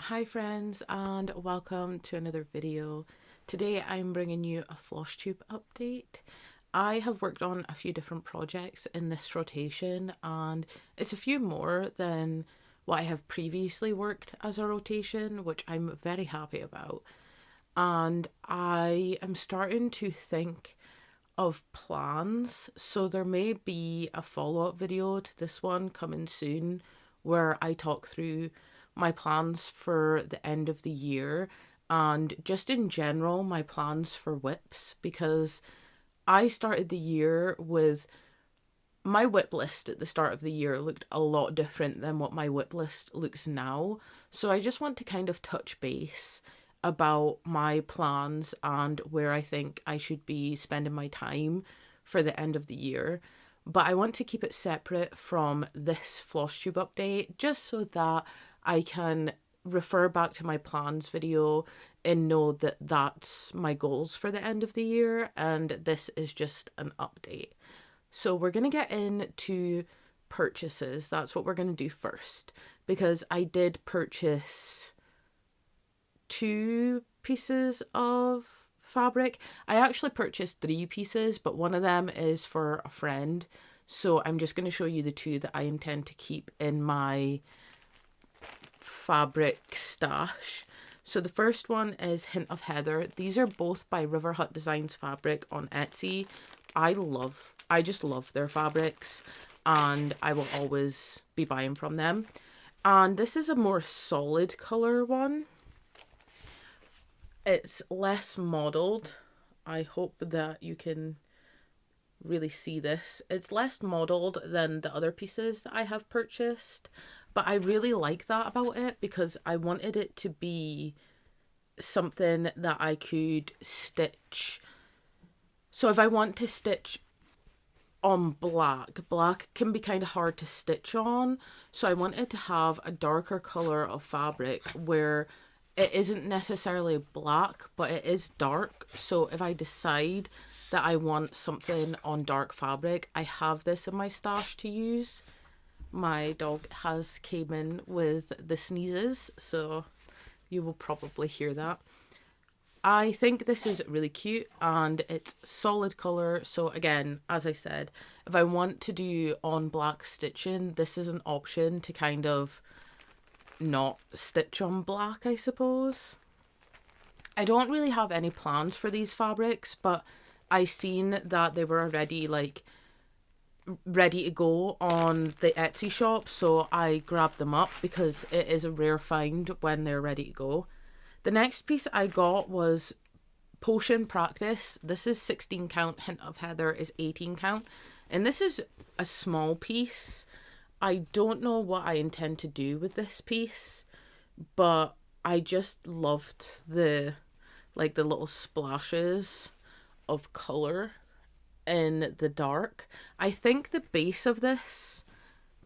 Hi friends and welcome to another video. Today I'm bringing you a Flosstube update. I have worked on a few different projects in this rotation and it's a few more than what I have previously worked as a rotation, which I'm very happy about. And I am starting to think of plans, so there may be a follow-up video to this one coming soon where I talk through my plans for the end of the year and just in general my plans for whips, because I started the year with my whip list at the start of the year looked a lot different than what my whip list looks now. So I just want to kind of touch base about my plans and where I think I should be spending my time for the end of the year. But I want to keep it separate from this Flosstube update just so that I can refer back to my plans video and know that that's my goals for the end of the year and this is just an update. So we're going to get into purchases. That's what we're going to do first, because I did purchase 2 pieces of fabric. I actually purchased 3 pieces, but one of them is for a friend. So I'm just going to show you the 2 that I intend to keep in my fabric stash. So the first one is Hint of Heather. These are both by River Hut Designs fabric on Etsy. I just love their fabrics and I will always be buying from them. And this is a more solid color one. It's less modeled. I hope that you can really see this. It's less modeled than the other pieces that I have purchased, but I really like that about it because I wanted it to be something that I could stitch. So if I want to stitch on black can be kind of hard to stitch on, so I wanted to have a darker color of fabric where it isn't necessarily black but it is dark. So if I decide that I want something on dark fabric, I have this in my stash to use. My dog has came in with the sneezes, so you will probably hear that. I think this is really cute and it's solid colour. So again, as I said, if I want to do on black stitching, this is an option to kind of not stitch on black, I suppose. I don't really have any plans for these fabrics, but I seen that they were already like ready to go on the Etsy shop, so I grabbed them up because it is a rare find when they're ready to go. The next piece I got was Potion Practice. This is 16 count, Hint of Heather is 18 count. And this is a small piece. I don't know what I intend to do with this piece, but I just loved the little splashes of colour in the dark. I think the base of this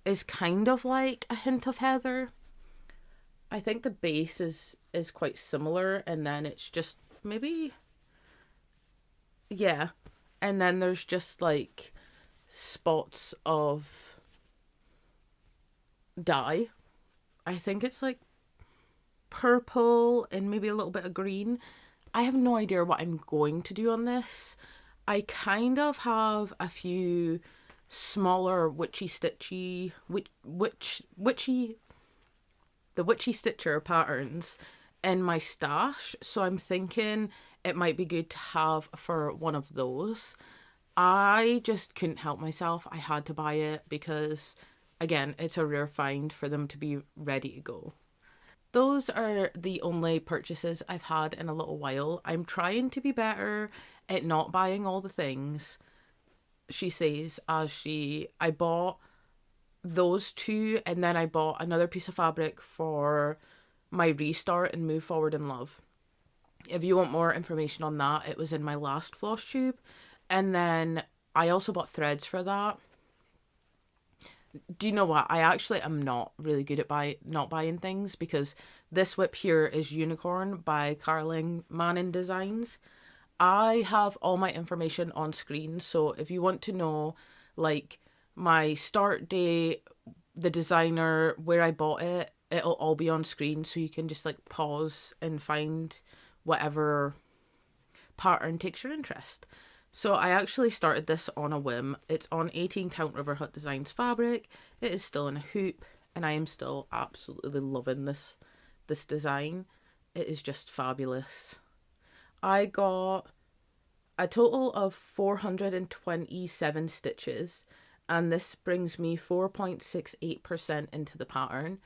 is kind of like a Hint of Heather. I think the base is quite similar, and then it's just maybe, yeah, and then there's just like spots of dye. I think it's like purple and maybe a little bit of green. I have no idea what I'm going to do on this. I kind of have a few smaller witchy stitcher patterns in my stash, so I'm thinking it might be good to have for one of those. I just couldn't help myself. I had to buy it because, again, it's a rare find for them to be ready to go. Those are the only purchases I've had in a little while. I'm trying to be better at not buying all the things, she says, I bought those 2 and then I bought another piece of fabric for my restart and Move Forward in Love. If you want more information on that, it was in my last Flosstube. And then I also bought threads for that. Do you know what? I actually am not really good at not buying things, because this whip here is Unicorn by Carling Manning Designs. I have all my information on screen, so if you want to know like my start date, the designer, where I bought it, it'll all be on screen, so you can just like pause and find whatever pattern takes your interest. So I actually started this on a whim. It's on 18 count River Hut Designs fabric. It is still in a hoop, and I am still absolutely loving this design. It is just fabulous. I got a total of 427 stitches, and this brings me 4.68% into the pattern.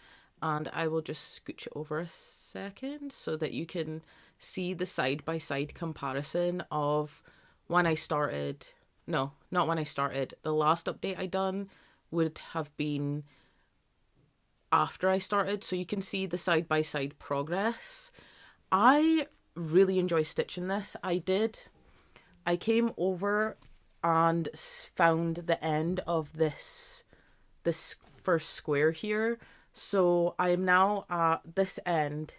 And I will just scooch it over a second so that you can see the side-by-side comparison of when I started. No, not when I started. The last update I done would have been after I started, so you can see the side-by-side progress. I really enjoy stitching this. I came over and found the end of this first square here. So I am now at this end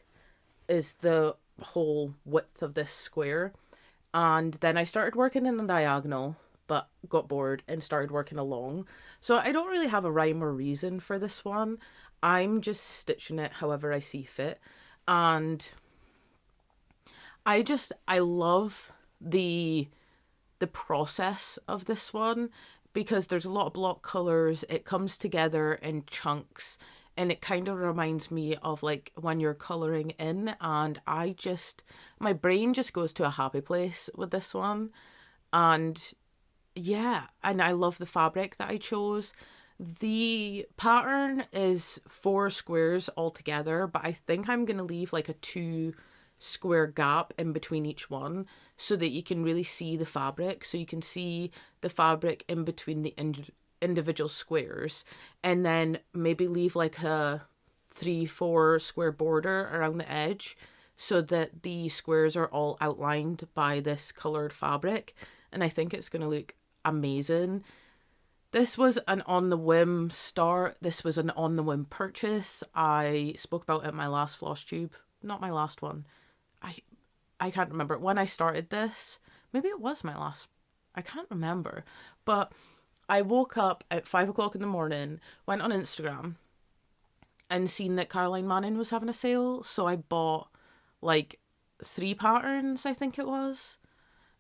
is the whole width of this square. And then I started working in a diagonal, but got bored and started working along. So I don't really have a rhyme or reason for this one. I'm just stitching it however I see fit. And I love the process of this one, because there's a lot of block colors. It comes together in chunks, and it kind of reminds me of like when you're coloring in, and my brain just goes to a happy place with this one. And yeah, and I love the fabric that I chose. The pattern is 4 squares altogether, but I think I'm going to leave like a 2 square gap in between each one so that you can really see the fabric. So you can see the fabric in between the individual squares, and then maybe leave like a 3-4 square border around the edge so that the squares are all outlined by this colored fabric. And I think it's going to look amazing. This was an on the whim start. This was an on the whim purchase. I spoke about it in my last Flosstube. Not my last one. I can't remember. When I started this, maybe it was my last. I can't remember. But I woke up at 5 o'clock in the morning, went on Instagram, and seen that Caroline Manning was having a sale. So I bought like 3 patterns, I think it was,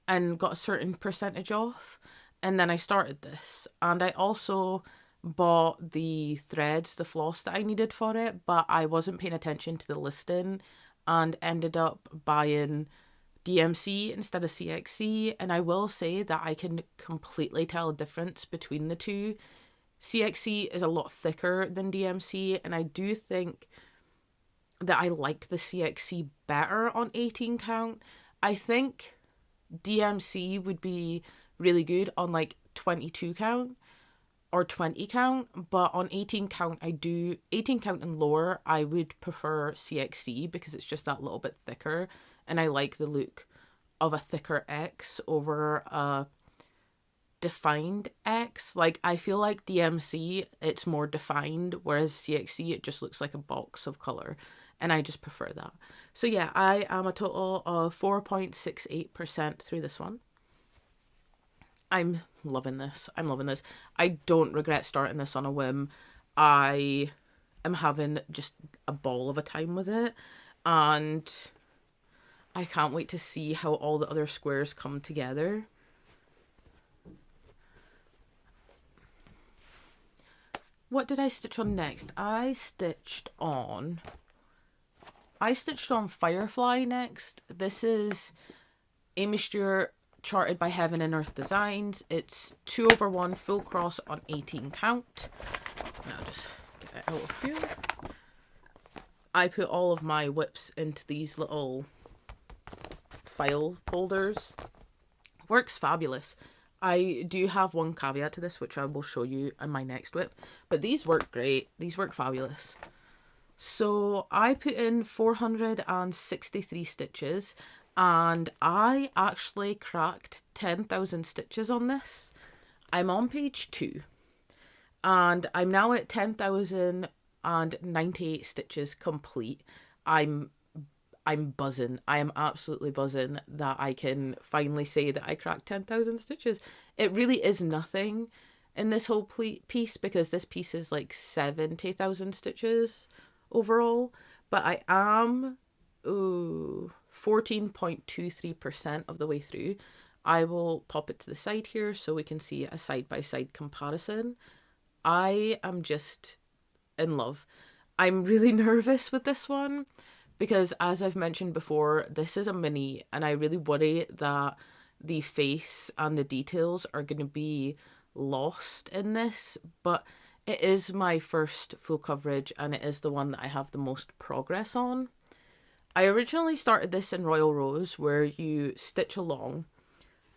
and got a certain percentage off. And then I started this. And I also bought the threads, the floss that I needed for it, but I wasn't paying attention to the listing and ended up buying DMC instead of CXC. And I will say that I can completely tell a difference between the two. CXC is a lot thicker than DMC, and I do think that I like the CXC better on 18 count. I think DMC would be really good on like 22 count or 20 count, but on 18 count 18 count and lower I would prefer CXC because it's just that little bit thicker, and I like the look of a thicker X over a defined X. Like, I feel like DMC, it's more defined, whereas CXC, it just looks like a box of color, and I just prefer that. So yeah, I am a total of 4.68% through this one. I'm loving this. I don't regret starting this on a whim. I am having just a ball of a time with it, and I can't wait to see how all the other squares come together. What did I stitch on next? I stitched on Firefly next. This is Amy Stewart, charted by Heaven and Earth Designs. It's 2/1 full cross on 18 count. Now just get it out of here. I put all of my whips into these little file folders. Works fabulous. I do have one caveat to this, which I will show you in my next whip, but these work great. These work fabulous. So I put in 463 stitches, and I actually cracked 10,000 stitches on this. I'm on page 2, and I'm now at 10,098 stitches complete. I'm buzzing. I am absolutely buzzing that I can finally say that I cracked 10,000 stitches. It really is nothing in this whole piece, because this piece is like 70,000 stitches overall, but I am 14.23% of the way through. I will pop it to the side here so we can see a side-by-side comparison. I am just in love. I'm really nervous with this one because, as I've mentioned before, this is a mini and I really worry that the face and the details are going to be lost in this, but it is my first full coverage and it is the one that I have the most progress on. I originally started this in Royal Rose where you stitch along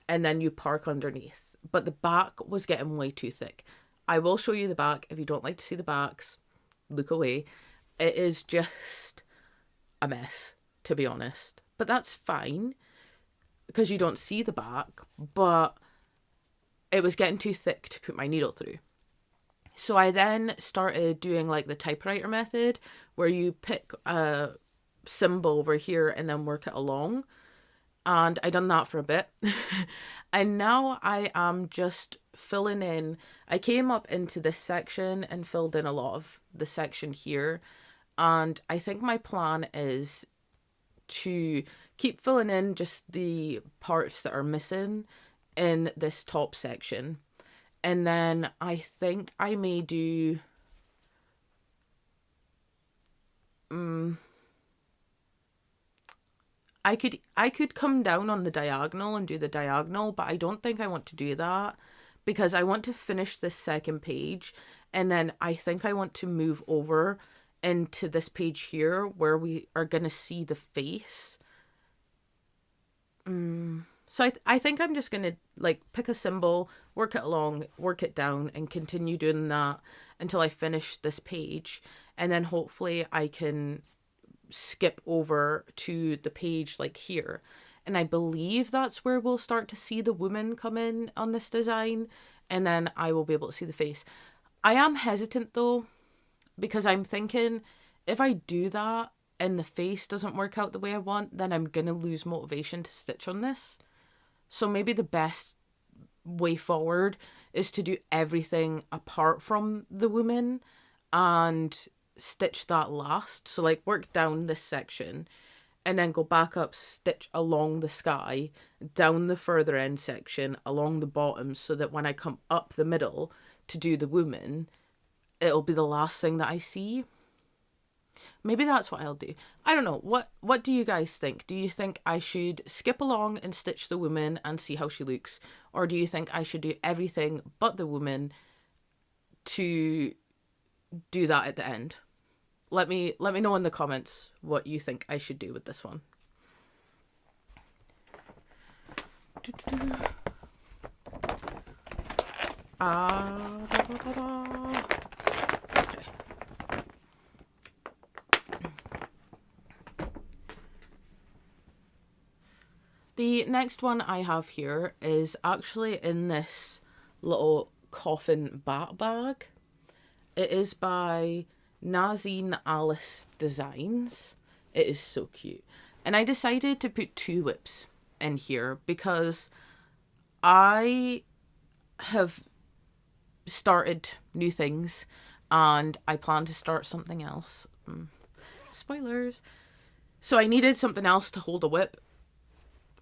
and then you park underneath, but the back was getting way too thick. I will show you the back. If you don't like to see the backs, look away. It is just a mess, to be honest, but that's fine because you don't see the back, but it was getting too thick to put my needle through. So I then started doing like the typewriter method where you pick a symbol over here and then work it along. And I done that for a bit. And now I am just filling in. I came up into this section and filled in a lot of the section here. And I think my plan is to keep filling in just the parts that are missing in this top section. And then I think I may do I could come down on the diagonal and do the diagonal, but I don't think I want to do that because I want to finish this second page and then I think I want to move over into this page here where we are going to see the face. So I think I'm just going to like pick a symbol, work it along, work it down and continue doing that until I finish this page. And then hopefully I can skip over to the page like here. And I believe that's where we'll start to see the woman come in on this design. And then I will be able to see the face. I am hesitant though, because I'm thinking if I do that and the face doesn't work out the way I want, then I'm going to lose motivation to stitch on this. So maybe the best way forward is to do everything apart from the woman and stitch that last. So like work down this section and then go back up, stitch along the sky, down the further end section, along the bottom, so that when I come up the middle to do the woman, it'll be the last thing that I see. Maybe that's what I'll do. I don't know. What do you guys think? Do you think I should skip along and stitch the woman and see how she looks? Or do you think I should do everything but the woman to do that at the end? Let me know in the comments what you think I should do with this one. The next one I have here is actually in this little coffin bat bag. It is by Nazine Alice Designs. It is so cute. And I decided to put 2 whips in here because I have started new things and I plan to start something else. Spoilers. So I needed something else to hold a whip.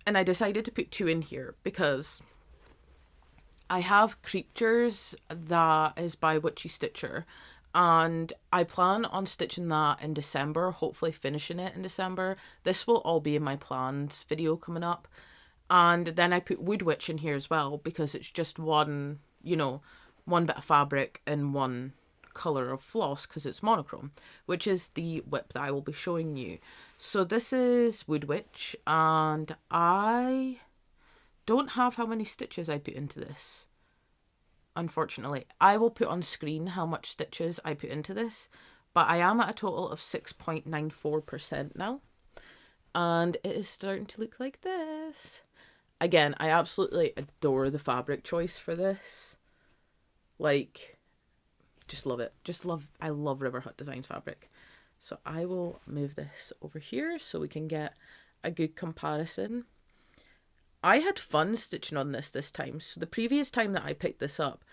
And I decided to put 2 in here because I have Creatures that is by Witchy Stitcher. And I plan on stitching that in December, hopefully finishing it in December. This will all be in my plans video coming up. And then I put Wood Witch in here as well because it's just one, one bit of fabric and one colour of floss because it's monochrome, which is the whip that I will be showing you. So this is Wood Witch and I don't have how many stitches I put into this. Unfortunately, I will put on screen how much stitches I put into this, but I am at a total of 6.94% now. And it is starting to look like this. Again, I absolutely adore the fabric choice for this. Like, just love it. I love River Hut Designs fabric. So I will move this over here so we can get a good comparison. I had fun stitching on this time. So the previous time that I picked this up,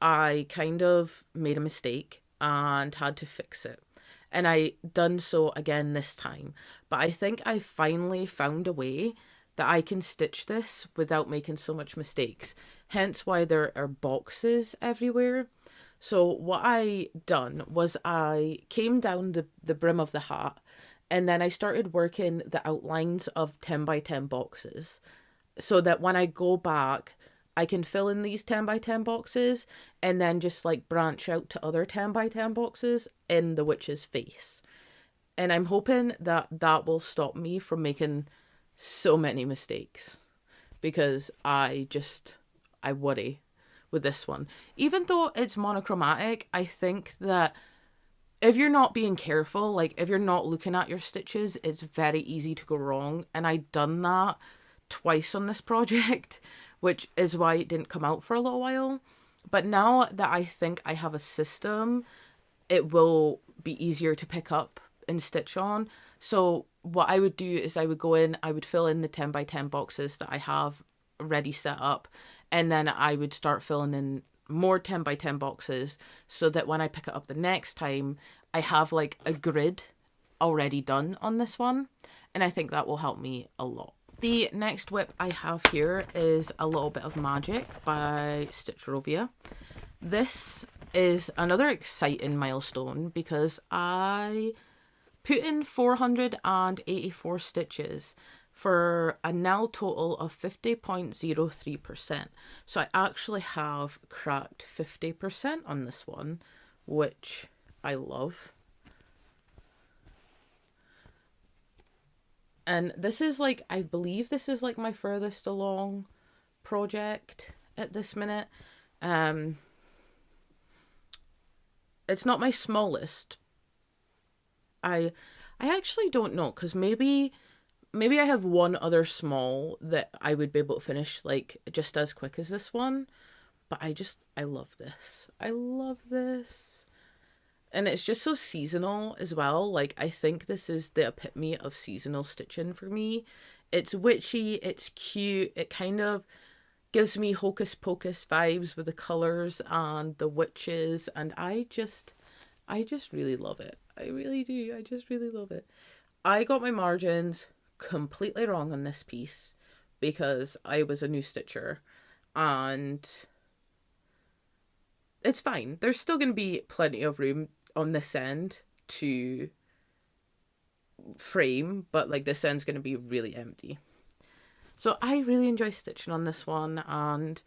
I kind of made a mistake and had to fix it. and I done so again this time. But I think I finally found a way that I can stitch this without making so much mistakes. Hence why there are boxes everywhere. So what I done was I came down the brim of the hat, and then I started working the outlines of 10 by 10 boxes so that when I go back, I can fill in these 10 by 10 boxes and then just like branch out to other 10 by 10 boxes in the witch's face. And I'm hoping that that will stop me from making so many mistakes, because I worry with this one. Even though it's monochromatic, I think that if you're not being careful, like if you're not looking at your stitches, it's very easy to go wrong. And I done that twice on this project, which is why it didn't come out for a little while. But now that I think I have a system, it will be easier to pick up and stitch on. So what I would do is I would go in, I would fill in the 10 by 10 boxes that I have ready set up, and then I would start filling in more 10 by 10 boxes so that when I pick it up the next time, I have like a grid already done on this one, and I think that will help me a lot. The next whip I have here is A Little Bit of Magic by Stitchrovia. This is another exciting milestone because I put in 484 stitches for a now total of 50.03%. So I actually have cracked 50% on this one, which I love. And this is like, I believe this is like my furthest along project at this minute. It's not my smallest. I actually don't know, because maybe I have one other small that I would be able to finish like just as quick as this one. But I love this. I love this. And it's just so seasonal as well. Like, I think this is the epitome of seasonal stitching for me. It's witchy, it's cute, it kind of gives me hocus pocus vibes with the colours and the witches, and I just really love it. I really do. I just really love it. I got my margins completely wrong on this piece because I was a new stitcher, and it's fine. There's still going to be plenty of room on this end to frame, but like this end's going to be really empty. So I really enjoy stitching on this one, and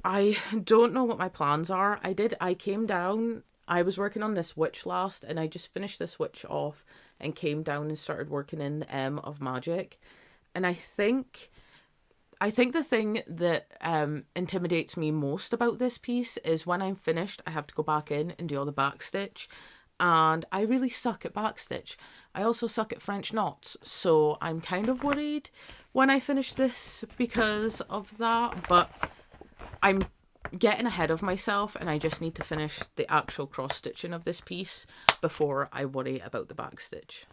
I don't know what my plans are. I came down, I was working on this witch last, and I just finished this witch off and came down and started working in the M of Magic. And I think the thing that intimidates me most about this piece is when I'm finished, I have to go back in and do all the backstitch. And I really suck at backstitch. I also suck at French knots. So I'm kind of worried when I finish this because of that. But I'm getting ahead of myself, and I just need to finish the actual cross stitching of this piece before I worry about the backstitch.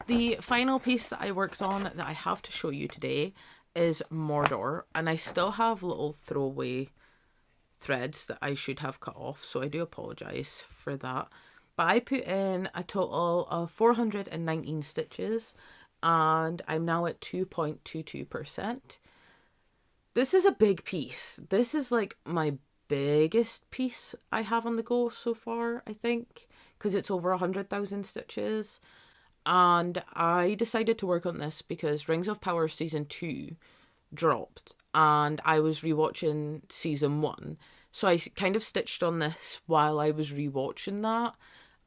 The final piece that I worked on that I have to show you today is Mordor, and I still have little throwaway threads that I should have cut off, so I do apologise for that. But I put in a total of 419 stitches, and I'm now at 2.22%. This is a big piece. This is like my biggest piece I have on the go so far, I think, because it's over 100,000 stitches. And I decided to work on this because Rings of Power Season 2 dropped, and I was rewatching Season 1. So I kind of stitched on this while I was rewatching that,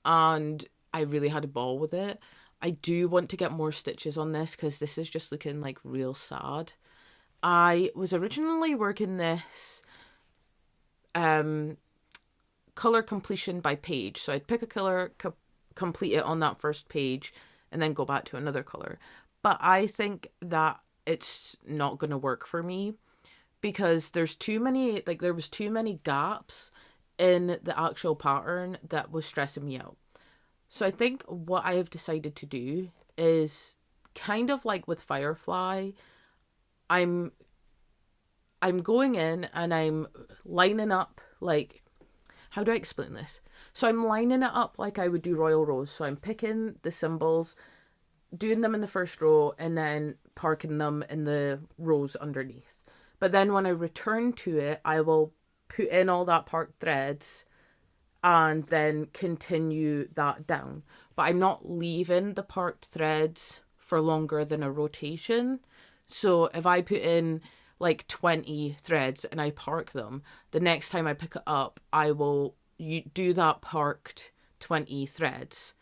and I really had a ball with it. I do want to get more stitches on this because this is just looking like real sad. I was originally working this color completion by page. So I'd pick a color, complete it on that first page, and then go back to another color. But I think that it's not going to work for me because there was too many gaps in the actual pattern that was stressing me out. So I think what I have decided to do is kind of like with Firefly, I'm going in and I'm lining up, like, how do I explain this? So I'm lining it up like I would do Royal Rows. So I'm picking the symbols, doing them in the first row, and then parking them in the rows underneath. But then when I return to it, I will put in all that parked threads and then continue that down. But I'm not leaving the parked threads for longer than a rotation. So if I put in like 20 threads and I park them, the next time I pick it up, I will do that parked 20 threads.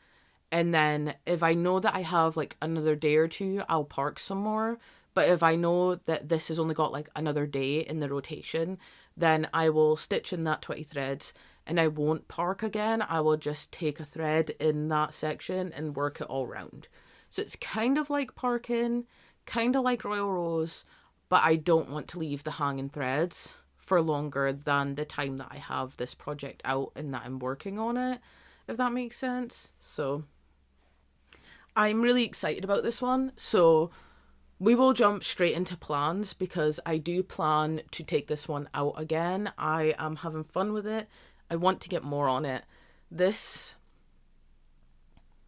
And then if I know that I have like another day or two, I'll park some more. But if I know that this has only got like another day in the rotation, then I will stitch in that 20 threads and I won't park again. I will just take a thread in that section and work it all round. So it's kind of like parking, kind of like Royal Rows, but I don't want to leave the hanging threads for longer than the time that I have this project out and that I'm working on it, if that makes sense. So I'm really excited about this one. So we will jump straight into plans because I do plan to take this one out again. I am having fun with it. I want to get more on it.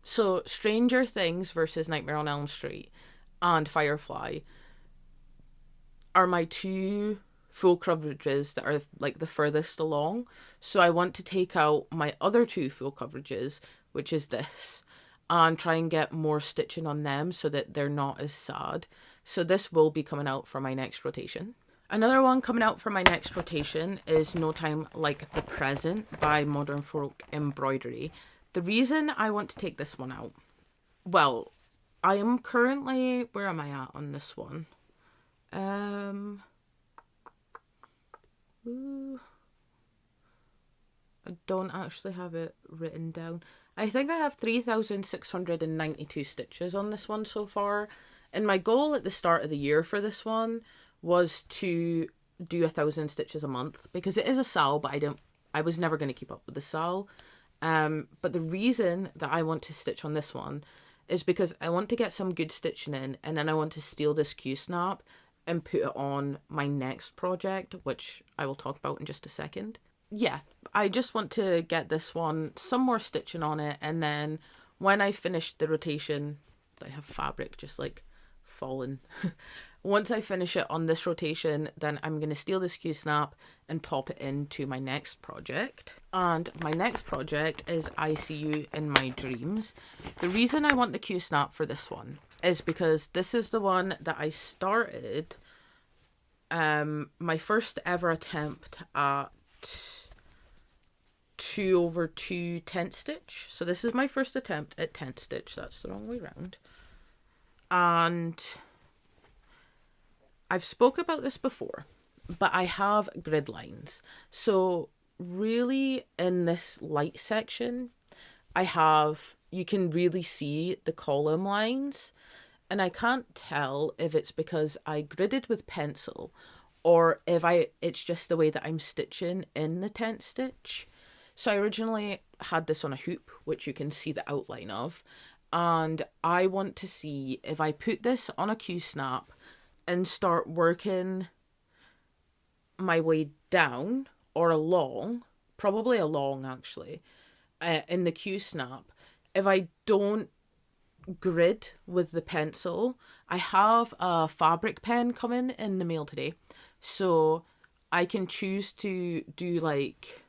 So Stranger Things versus Nightmare on Elm Street and Firefly are my two full coverages that are like the furthest along. So I want to take out my other two full coverages, which is this, and try and get more stitching on them so that they're not as sad. So this will be coming out for my next rotation. Another one coming out for my next rotation is No Time Like the Present by Modern Folk Embroidery. The reason I want to take this one out, well, I am currently, where am I at on this one? I don't actually have it written down. I think I have 3,692 stitches on this one so far. And my goal at the start of the year for this one was to do 1,000 stitches a month because it is a SAL, but I was never going to keep up with the SAL. But the reason that I want to stitch on this one is because I want to get some good stitching in, and then I want to steal this Q-snap and put it on my next project, which I will talk about in just a second. Yeah, I just want to get this one some more stitching on it, and then when I finish the rotation, I have fabric just like fallen. Once I finish it on this rotation, then I'm going to steal this Q-snap and pop it into my next project. And my next project is I See You in My Dreams. The reason I want the Q-snap for this one is because this is the one that I started my first ever attempt at 2/2 tent stitch. So this is my first attempt at tent stitch. That's the wrong way around. And I've spoke about this before, but I have grid lines. So really in this light section, you can really see the column lines, and I can't tell if it's because I gridded with pencil or if it's just the way that I'm stitching in the tent stitch. So I originally had this on a hoop, which you can see the outline of, and I want to see if I put this on a Q-snap and start working my way down or along, probably along actually, in the Q-snap. If I don't grid with the pencil, I have a fabric pen coming in the mail today, so I can choose to do like,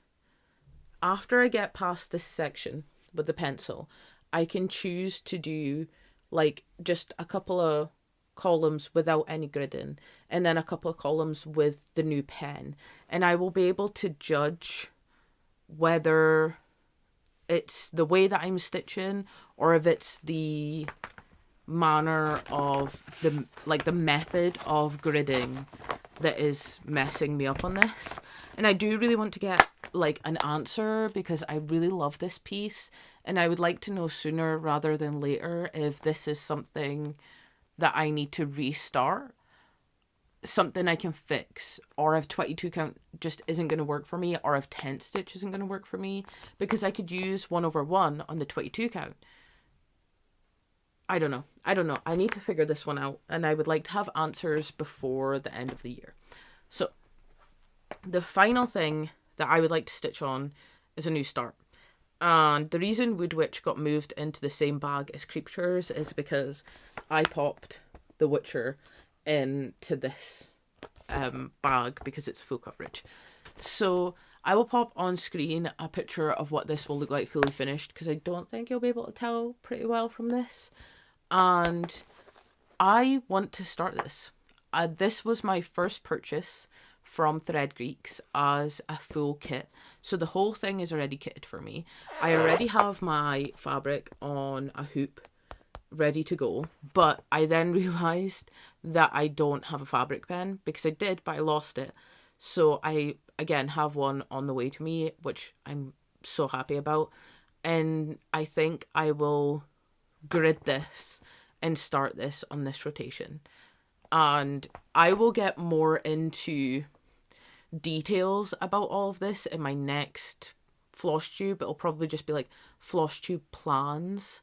after I get past this section with the pencil, I can choose to do like just a couple of columns without any gridding and then a couple of columns with the new pen, and I will be able to judge whether it's the way that I'm stitching or if it's the manner of the method of gridding that is messing me up on this. And I do really want to get like an answer because I really love this piece, and I would like to know sooner rather than later if this is something that I need to restart, something I can fix, or if 22 count just isn't going to work for me, or if tent stitch isn't going to work for me, because I could use 1/1 on the 22 count. I don't know. I need to figure this one out, and I would like to have answers before the end of the year. So the final thing that I would like to stitch on is a new start. And the reason Wood Witch got moved into the same bag as Creatures is because I popped The Witcher into this bag because it's full coverage. So I will pop on screen a picture of what this will look like fully finished, because I don't think you'll be able to tell pretty well from this. And I want to start this. This was my first purchase from Thread Greeks as a full kit. So the whole thing is already kitted for me. I already have my fabric on a hoop ready to go, but I then realised that I don't have a fabric pen, because I did, but I lost it. So I, again, have one on the way to me, which I'm so happy about. And I think I will grid this and start this on this rotation. And I will get more into details about all of this in my next Flosstube. It'll probably just be like Flosstube plans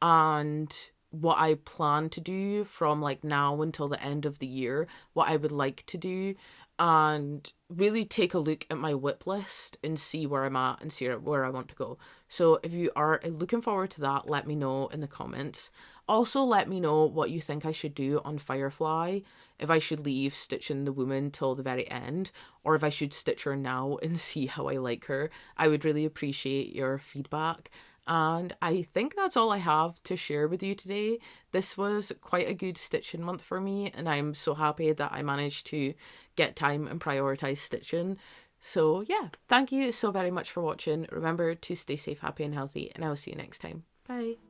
and what I plan to do from like now until the end of the year, what I would like to do, and really take a look at my whip list and see where I'm at and see where I want to go. So if you are looking forward to that, let me know in the comments. Also, let me know what you think I should do on Firefly, if I should leave stitching the woman till the very end, or if I should stitch her now and see how I like her. I would really appreciate your feedback. And I think that's all I have to share with you today. This was quite a good stitching month for me, and I'm so happy that I managed to get time and prioritize stitching. So yeah, thank you so very much for watching. Remember to stay safe, happy and healthy, and I will see you next time. Bye.